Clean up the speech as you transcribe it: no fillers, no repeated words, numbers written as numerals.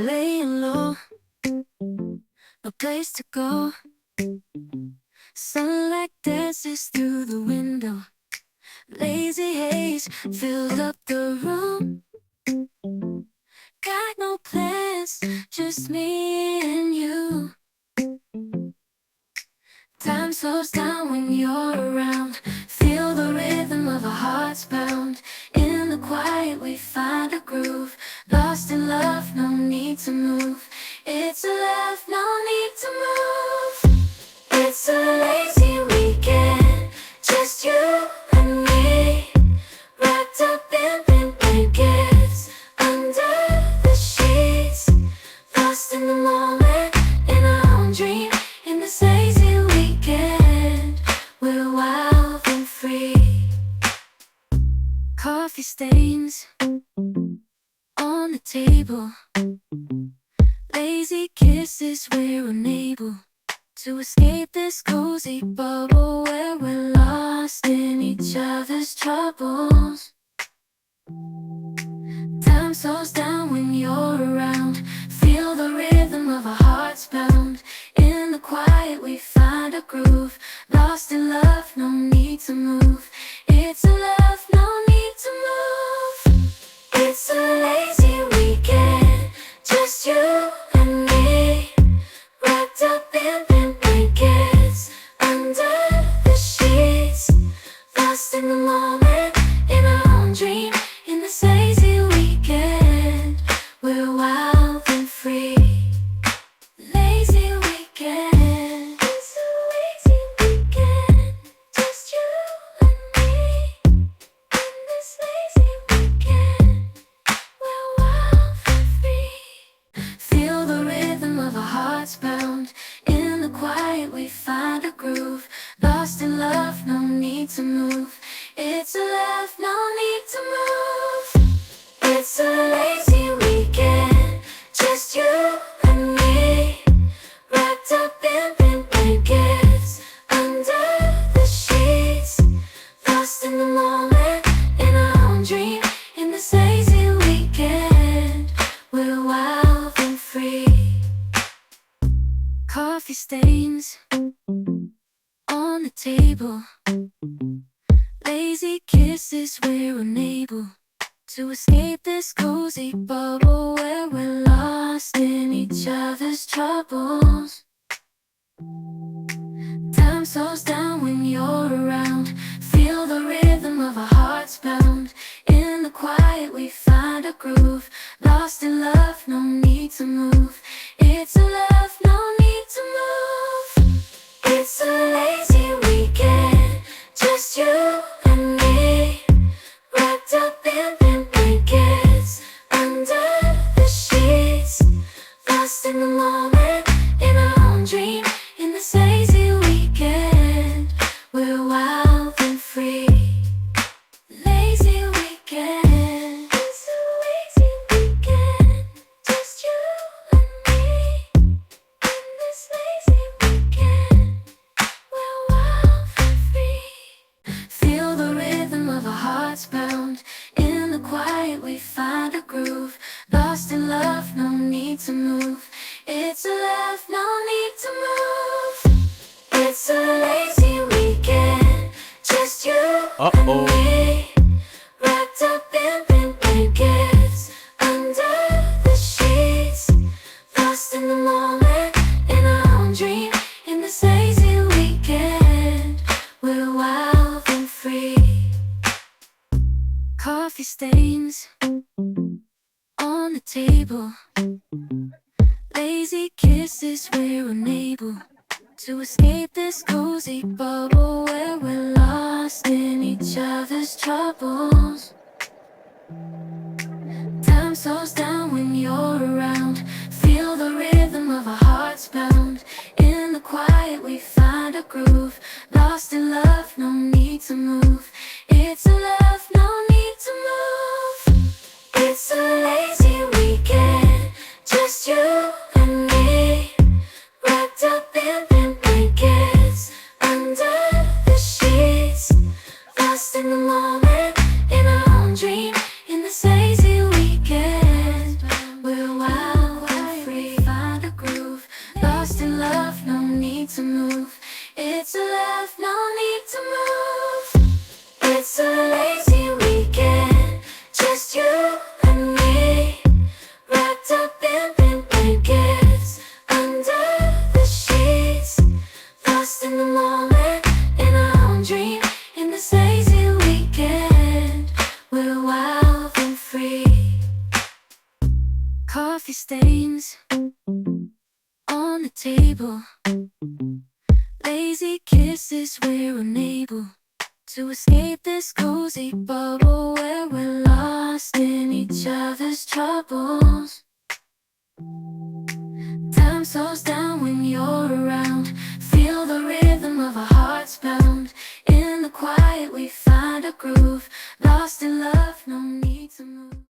Laying low, no place to go. Sunlight dances through the window. Lazy haze filled up the room. Got no plans, just me and you. Time slows down when you're around. Feel the rhythm of our hearts pound. In the quiet we find a groove. Lost in love, no need to move. It's a love, no need to move. It's a lazy weekend, just you and me. Wrapped up in pink blankets, under the sheets. Lost in the moment, in our own dream. In this lazy weekend, we're wild and free. Coffee stains on the table. Lazy kisses, we're unable to escape this cozy bubble where we're lost in each other's troubles. Time slows down when you're around. Feel the rhythm of our hearts pound. In the quiet we find a groove. Lost in love, no need to move. It's a love, no need to move. It's a lazy weekend, just you and me. Wrapped up in pink blankets, under the sheets. Lost in the moment, in our own dream. In this lazy weekend, we're wild and free. Lazy weekend, it's a lazy weekend, just you and me. In this lazy weekend, we're wild and free. Feel the rhythm of our hearts pound. In the quiet we find a groove. Lost in love, no need to move. It's a love, no need to move. It's a lazy weekend, just you and me. Wrapped up in pink blankets, under the sheets. Lost in the moment, in our own dream. In this lazy weekend, we're wild and free. Coffee stains on the table. Lazy kisses, we're unable to escape this cozy bubble where we're lost in each other's troubles. Time slows down when you're around. Feel the rhythm of our hearts pound. In the quiet we find a groove. Lost in love, no need to move. It's a love, no need to move. It's a lazy weekend, just you and me. Wrapped up in pink blankets, under the sheets. Lost in the moment, in our own dream. In this lazy weekend, we're wild and free. Lazy weekend, it's a lazy weekend, just you and me. In this lazy weekend, we're wild and free. Feel the rhythm of our hearts pound. In the quiet we find a groove. Lost in love, no need to move. It's a love, no need to move. It's a lazy weekend, just you and me. Wrapped up in pink blankets, under the sheets. Lost in the moment, in our own dream. In this lazy weekend, we're wild and free. Coffee stains on the table. Lazy kisses, we're unable to escape this cozy bubble where we're lost in each other's troubles. Time slows down when you're around. Feel the rhythm of our hearts pound. In the quiet we find a groove. Lost in love, no need to move. It's a love, no need to move. It's a lazy weekend, just you and me. Wrapped up in pink blankets, under the sheets. Lost in the moment, in our own dream. In this lazy weekend, we're wild. love, no need to move. It's a lazy weekend, just you and me, wrapped up in pink blankets, under the sheets, lost in the moment, in our own dream. In this lazy weekend, we're wild and free. Coffee stains on the table, lazy kisses, we're unable to escape this cozy bubble where we're lost in each other's troubles. Time slows down when you're around. Feel the rhythm of our hearts pound. In the quiet we find a groove. Lost in love, no need to move.